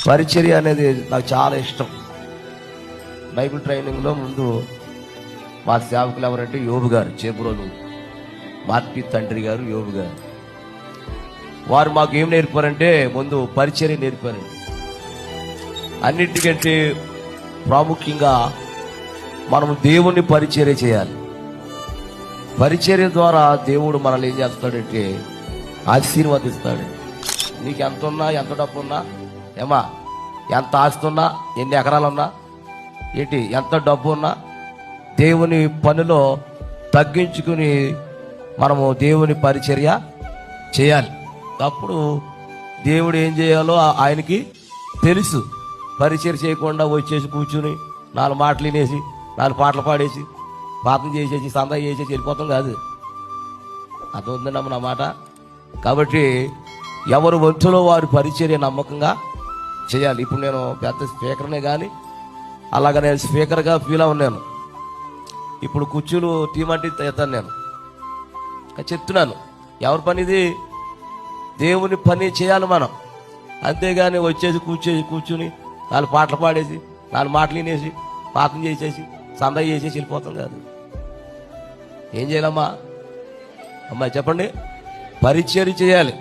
పరిచర్య అనేది నాకు చాలా ఇష్టం. బైబిల్ ట్రైనింగ్లో ముందు మా సేవకులు ఎవరంటే యోబు గారు, చేపురోలు మార్పి తండ్రి గారు, యోబు గారు. వారు మాకు ఏం నేర్పారంటే ముందు పరిచర్య నేర్పారండి. అన్నిటికంటే ప్రాముఖ్యంగా మనము దేవుని పరిచర్య చేయాలి. పరిచర్య ద్వారా దేవుడు మనల్ని ఏం చేస్తాడంటే ఆశీర్వదిస్తాడు. నీకు ఎంత ఉన్నా, ఎంత డబ్బు ఉన్నా, ఏమా ఎంత ఆస్తి ఉన్నా, ఎన్ని ఎకరాలున్నా, ఏంటి ఎంత డబ్బు ఉన్నా, దేవుని పనిలో తగ్గించుకుని మనము దేవుని పరిచర్య చేయాలి. అప్పుడు దేవుడు ఏం చేయాలో ఆయనకి తెలుసు. పరిచర్య చేయకుండా వచ్చేసి కూర్చుని 4 మాటలు వినేసి 4 పాటలు పాడేసి పాపం చేసేసి సందా చేసేసి వెళ్ళిపోతాం కాదు. అర్థమవుతుందమ్మా నా మాట. కాబట్టి ఎవరు వంతులో వారి పరిచర్య నమ్మకంగా చేయాలి. ఇప్పుడు నేను పెద్ద స్పీకర్నే కానీ అలాగ నేను స్పీకర్గా ఫీల్ ఉన్నాను. ఇప్పుడు కుర్చీలు తీమంటే తెస్తాను నేను. చెప్తున్నాను, ఎవరి పని ఇది? దేవుని పని చేయాలి మనం. అంతేగాని వచ్చేసి కూర్చుని 4 పాటలు పాడేసి 4 మాటలు వినేసి పాపం చేసేసి సందా చేసేసి వెళ్ళిపోతాం కాదు. ఏం చేయాలమ్మా? అమ్మాయి చెప్పండి. పరిచర్య చేయాలి.